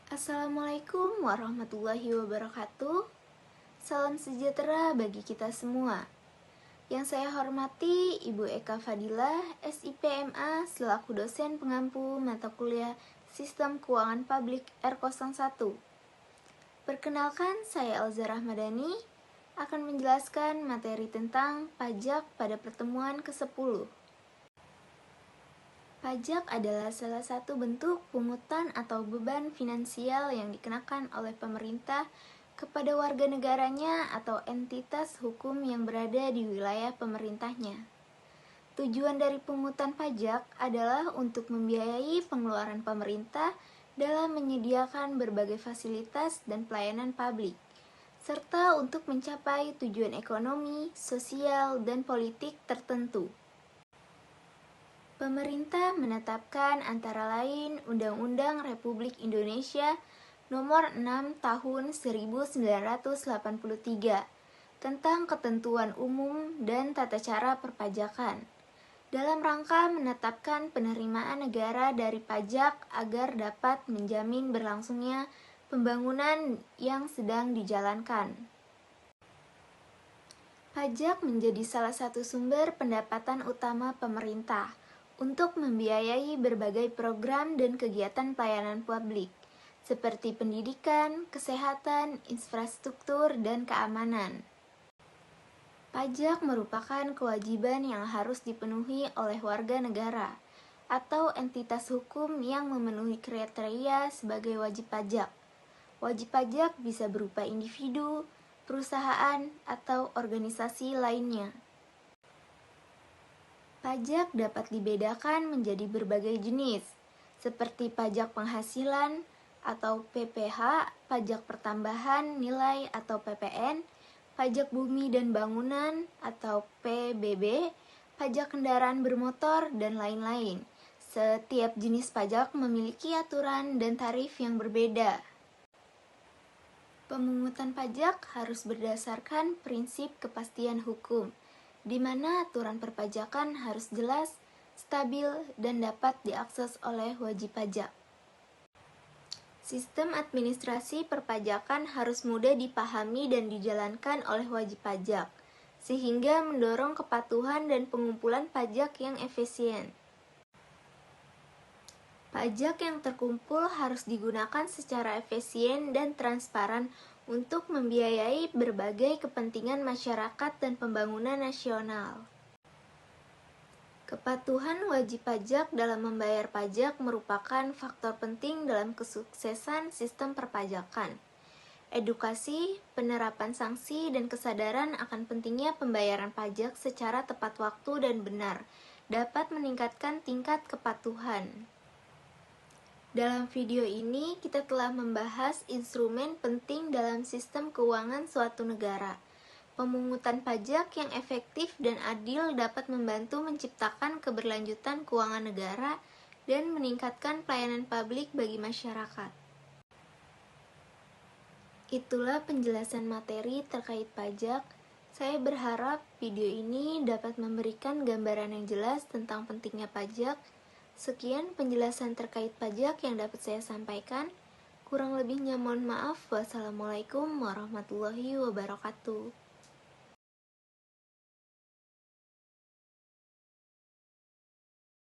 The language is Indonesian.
Assalamualaikum warahmatullahi wabarakatuh. Salam sejahtera bagi kita semua. Yang saya hormati Ibu Eka Fadilah, SIPMA, selaku dosen pengampu mata kuliah Sistem Keuangan Publik R01. Perkenalkan, saya Elza Rahmadani akan menjelaskan materi tentang pajak pada pertemuan ke-10. Pajak adalah salah satu bentuk pungutan atau beban finansial yang dikenakan oleh pemerintah kepada warga negaranya atau entitas hukum yang berada di wilayah pemerintahnya. Tujuan dari pungutan pajak adalah untuk membiayai pengeluaran pemerintah dalam menyediakan berbagai fasilitas dan pelayanan publik, serta untuk mencapai tujuan ekonomi, sosial, dan politik tertentu. Pemerintah menetapkan antara lain Undang-Undang Republik Indonesia Nomor 6 Tahun 1983 tentang Ketentuan Umum dan Tata Cara Perpajakan dalam rangka menetapkan penerimaan negara dari pajak agar dapat menjamin berlangsungnya pembangunan yang sedang dijalankan. Pajak menjadi salah satu sumber pendapatan utama pemerintah untuk membiayai berbagai program dan kegiatan pelayanan publik, seperti pendidikan, kesehatan, infrastruktur, dan keamanan. Pajak merupakan kewajiban yang harus dipenuhi oleh warga negara atau entitas hukum yang memenuhi kriteria sebagai wajib pajak. Wajib pajak bisa berupa individu, perusahaan, atau organisasi lainnya. Pajak dapat dibedakan menjadi berbagai jenis, seperti pajak penghasilan atau PPH, pajak pertambahan nilai atau PPN, pajak bumi dan bangunan atau PBB, pajak kendaraan bermotor, dan lain-lain. Setiap jenis pajak memiliki aturan dan tarif yang berbeda. Pemungutan pajak harus berdasarkan prinsip kepastian hukum, di mana aturan perpajakan harus jelas, stabil, dan dapat diakses oleh wajib pajak. Sistem administrasi perpajakan harus mudah dipahami dan dijalankan oleh wajib pajak, sehingga mendorong kepatuhan dan pengumpulan pajak yang efisien. Pajak yang terkumpul harus digunakan secara efisien dan transparan untuk membiayai berbagai kepentingan masyarakat dan pembangunan nasional. Kepatuhan wajib pajak dalam membayar pajak merupakan faktor penting dalam kesuksesan sistem perpajakan. Edukasi, penerapan sanksi, dan kesadaran akan pentingnya pembayaran pajak secara tepat waktu dan benar dapat meningkatkan tingkat kepatuhan. Dalam video ini, kita telah membahas instrumen penting dalam sistem keuangan suatu negara. Pemungutan pajak yang efektif dan adil dapat membantu menciptakan keberlanjutan keuangan negara dan meningkatkan pelayanan publik bagi masyarakat. Itulah penjelasan materi terkait pajak. Saya berharap video ini dapat memberikan gambaran yang jelas tentang pentingnya pajak. Sekian penjelasan terkait pajak yang dapat saya sampaikan. Kurang lebihnya mohon maaf. Wassalamualaikum warahmatullahi wabarakatuh.